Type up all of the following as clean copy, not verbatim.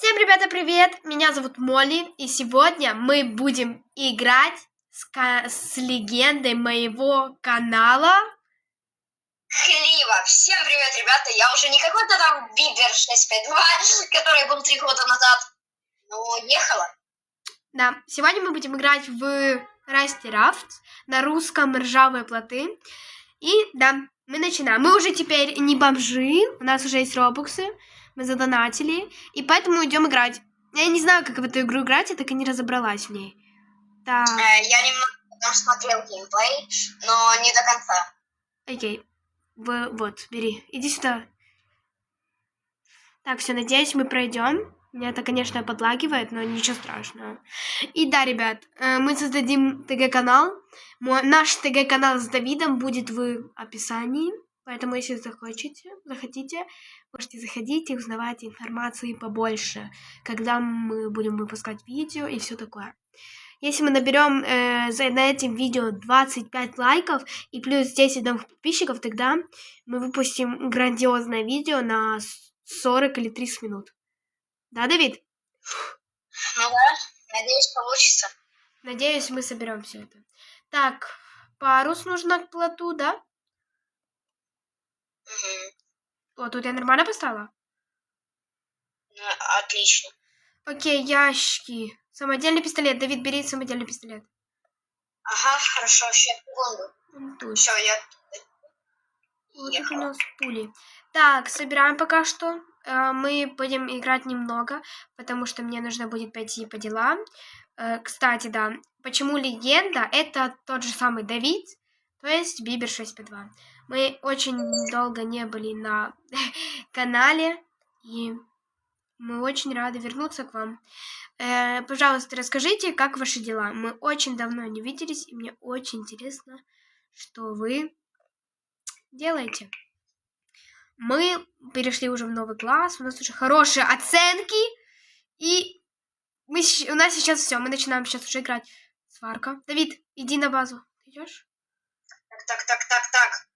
Всем, ребята, привет! Меня зовут Молли, и сегодня мы будем играть с легендой моего канала. Хлива. Всем привет, ребята! Я уже не какой-то там Бибер 652, который был 3 года назад, но ехала. Да, сегодня мы будем играть в Rusty Rafts на русском ржавые плоты. И да, мы начинаем. Мы уже теперь не бомжи, у нас уже есть робоксы, мы задонатили, и поэтому идем играть. Я не знаю, как в эту игру играть, я так и не разобралась в ней. Так. Я немного там смотрел геймплей, но не до конца. Окей. Вот, бери. Иди сюда. Так, все, надеюсь, мы пройдем. Меня это, конечно, подлагивает, но ничего страшного. И да, ребят, мы создадим ТГ-канал. Наш ТГ-канал с Давидом будет в описании. Поэтому, если захотите, можете заходить и узнавать информации побольше, когда мы будем выпускать видео и все такое. Если мы наберем на этом видео 25 лайков и плюс 10 новых подписчиков, тогда мы выпустим грандиозное видео на 40 или 30 минут. Да, Давид? Ну да, надеюсь, получится. Надеюсь, мы соберем все это. Так, парус нужно к плоту, да? Угу. Вот, тут я нормально поставила? Отлично. Окей, ящики. Самодельный пистолет. Давид, бери самодельный пистолет. Ага, хорошо, сейчас, секунду. Все, я... Вот тут у нас пули. Так, собираем пока что. Мы будем играть немного, потому что мне нужно будет пойти по делам. Кстати, да, почему легенда? Это тот же самый Давид, то есть Бибер 652. Мы очень долго не были на канале, и мы очень рады вернуться к вам. Пожалуйста, расскажите, как ваши дела. Мы очень давно не виделись, и мне очень интересно, что вы делаете. Мы перешли уже в новый класс, у нас уже хорошие оценки, и у нас сейчас все, мы начинаем сейчас уже играть. Сварка. Давид, иди на базу. Ты идешь? Так.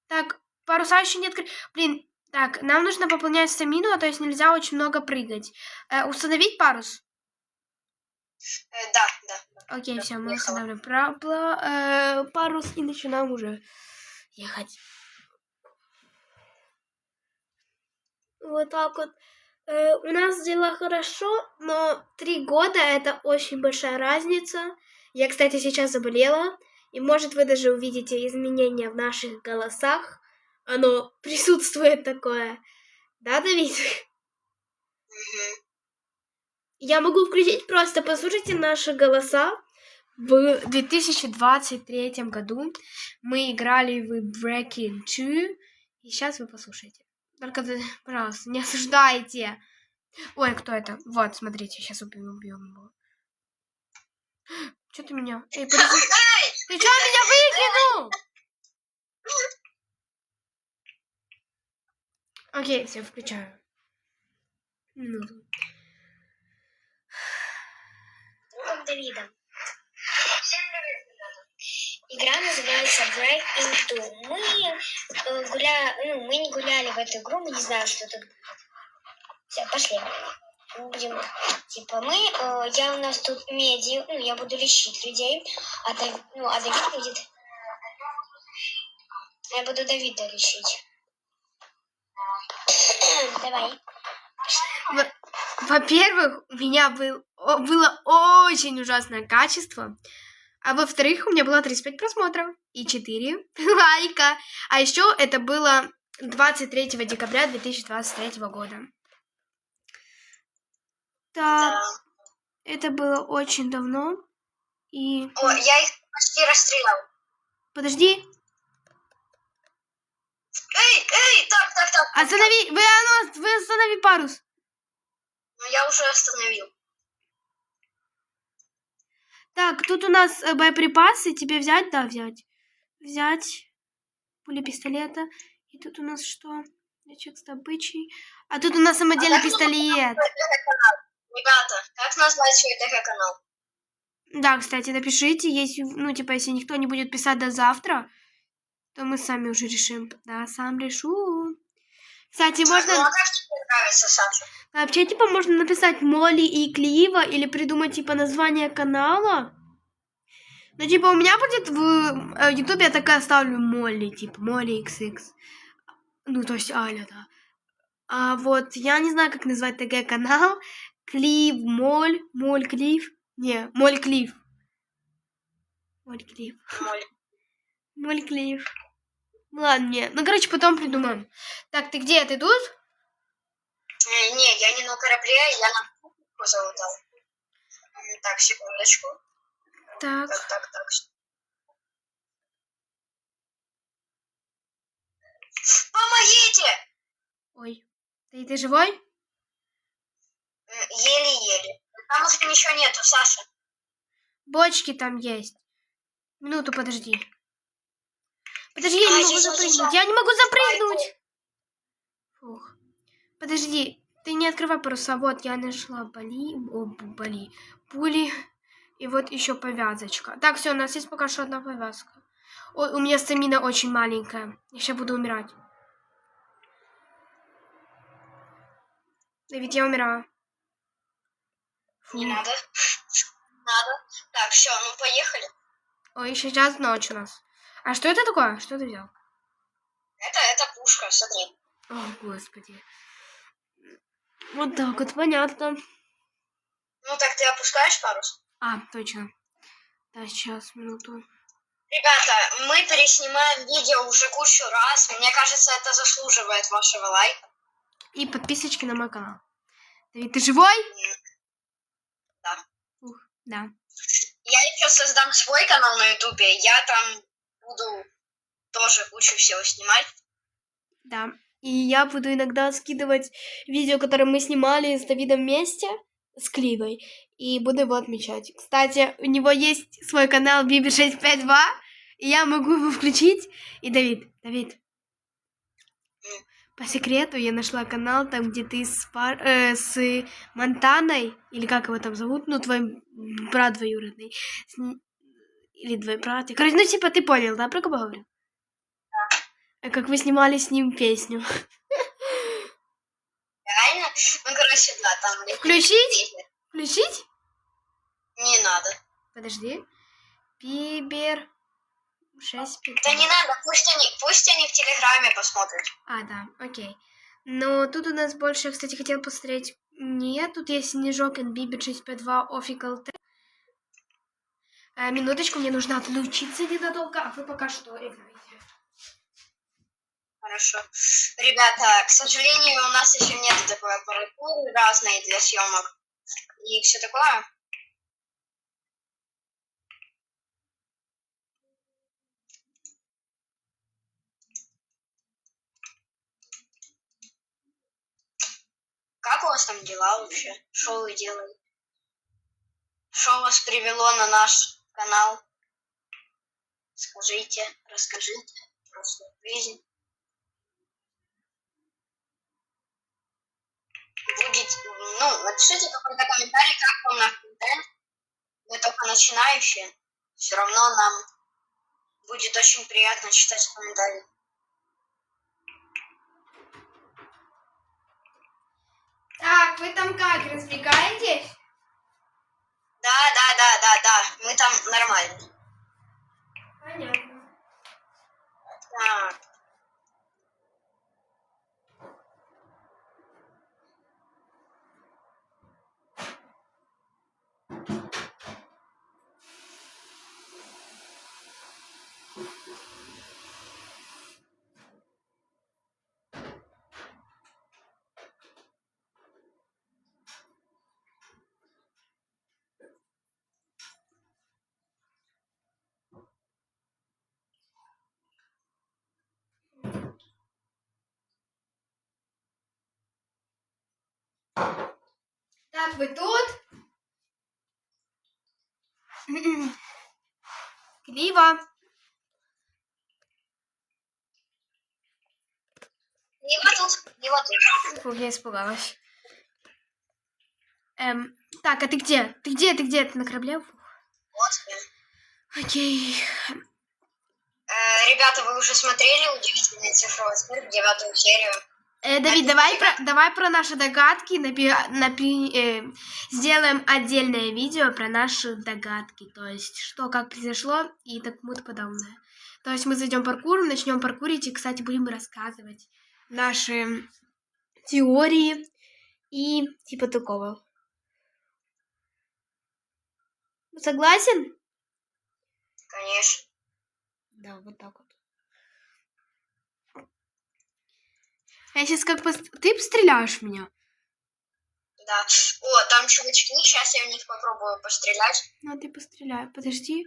Так, паруса еще не открыли. Блин, так, нам нужно пополнять стамину, то есть нельзя очень много прыгать. Установить парус? Да. Окей, все, мы устанавливаем парус и начинаем уже ехать. Вот так вот. У нас дела хорошо, но 3 года это очень большая разница. Я, кстати, сейчас заболела, и может вы даже увидите изменения в наших голосах. Оно присутствует такое. Да, Давид? Угу. Я могу включить, просто послушайте наши голоса. В 2023 году мы играли в Breaking 2, и сейчас вы послушайте. Только, пожалуйста, не осуждайте. Ой, кто это? Вот, смотрите, сейчас убьем его. Что ты меня? Эй, подожди. Ты что меня выкинул? Окей, все, включаю. Минуту. Другом Давидом. Всем привет, ребята. Игра называется Breaking 2. Мы не гуляли в эту игру, мы не знаем, что тут будет. Все, пошли. Мы будем, я у нас тут меди, я буду лечить людей, а Давид будет... Я буду Давида лечить. Давай. Во-первых, у меня было очень ужасное качество. А во-вторых, у меня было 35 просмотров и 4 лайка. А еще это было 23 декабря 2023 года. Так, да. Это было очень давно. И... я их почти расстрелял. Подожди. Эй, так. Останови, вы останови парус. Я уже остановил. Так, тут у нас боеприпасы. Тебе взять? Да, взять. Взять. Пули пистолета. И тут у нас что? Ячек с добычей. А тут у нас самодельный пистолет. Ребята, как назвать свой ТГ-канал? Да, кстати, напишите. Если, если никто не будет писать до завтра, то мы сами уже решим. Да, сам решу. Кстати, Ну, можно... а как тебе нравится, Саша? Вообще, типа, можно написать Молли и Клива или придумать, типа, название канала. Ну, типа, у меня будет в Ютубе я такая ставлю Молли, типа, Молли XX. Ну, то есть Аля, да. А вот я не знаю, как назвать такой канал. Клив, Моль, Моль, Клив. Не, Моль, Клив. Моль, Клив. Моль. Моль, Клив. Ну, ладно, не. Ну, короче, потом придумаем. Так, ты где? Ты тут? Не, я не на корабле, я на кухню залутал. Так, секундочку. Так. Так. Помогите! Ой. Ты живой? Еле-еле. Там уже ничего нету, Саша. Бочки там есть. Минуту, подожди. Подожди, я не могу запрыгнуть. Я не могу запрыгнуть. Фух. Подожди, ты не открывай паруса. Вот, я нашла пули. И вот еще повязочка. Так, все, у нас есть пока что одна повязка. Ой, у меня стамина очень маленькая. Я сейчас буду умирать. Давид, я умираю. Фу. Не надо. Надо. Так, все, ну поехали. Ой, сейчас ночь у нас. А что это такое? Что ты взял? Это пушка, смотри. О, господи. Вот так вот, понятно. Ну так ты опускаешь парус? А, точно. Да, сейчас, минуту. Ребята, мы переснимаем видео уже кучу раз. Мне кажется, это заслуживает вашего лайка. И подписочки на мой канал. Давид, ты живой? Да. Ух, да. Я еще создам свой канал на ютубе. Я там буду тоже кучу всего снимать. Да. И я буду иногда скидывать видео, которые мы снимали с Давидом вместе, с Кливой, и буду его отмечать. Кстати, у него есть свой канал Bibi652, и я могу его включить. И Давид, по секрету я нашла канал, там, где ты с Монтаной, или как его там зовут, ну, твой брат двоюродный, или твой брат. Короче, ну, типа, ты понял, да, про кого говорю? Как вы снимали с ним песню. Реально? Ну, короче, да, там... Включить? Включить? Не надо. Подожди. Пибер 6 5. Да не надо, пусть они в Телеграме посмотрят. А, да, окей. Но тут у нас больше, я, кстати, хотела посмотреть. Нет, тут есть Снежок и Бибер 652 Official. Минуточку, мне нужно отключиться ненадолго, а вы пока что играете. Хорошо. Ребята, к сожалению, у нас еще нет такой аппаратуры разной для съемок и все такое. Как у вас там дела вообще? Что вы делаете? Что вас привело на наш канал? Скажите, расскажите про свою жизнь. Будет, ну, напишите какой-то комментарий, как вам наш контент. Мы только начинающие. Все равно нам будет очень приятно читать комментарии. Так, вы там как, развлекаетесь? Да. Мы там нормально. Понятно. Так. Так, вы тут? Клива. Не вот тут. Фух, я испугалась. Так, а ты где? Ты где? Ты на корабле? Вот я. Окей. Ребята, вы уже смотрели «Удивительный цифровой мир», 9 серию? Давид, давай про наши догадки сделаем отдельное видео про наши догадки. То есть, что, как произошло и тому подобное. То есть мы зайдем в паркур, начнем паркурить и, кстати, будем рассказывать наши теории и типа такого. Согласен? Конечно. Да, вот так вот. Я сейчас как ты постреляешь в меня? Да. О, там чувачки, сейчас я в них попробую пострелять. Ну, ты постреляй. Подожди.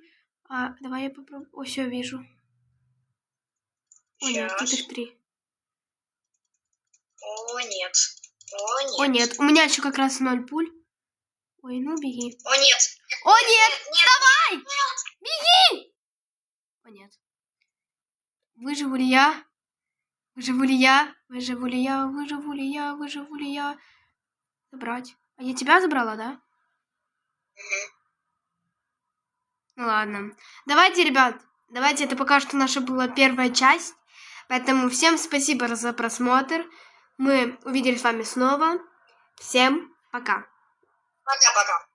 Давай я попробую. О, все, вижу. О, нет, тут их 3. О, нет. О, нет. О, нет. У меня еще как раз 0 пуль. Ой, ну беги. О, нет. О, нет! Давай! Нет. Беги! О, нет. Выживу ли я? Выживу ли я? Выживу ли я? Выживу ли я? Выживу ли я? Забрать. А я тебя забрала, да? Ну ладно. Давайте, ребят, давайте, это пока что наша была первая часть. Поэтому всем спасибо за просмотр. Мы увиделись с вами снова. Всем пока. Пока-пока.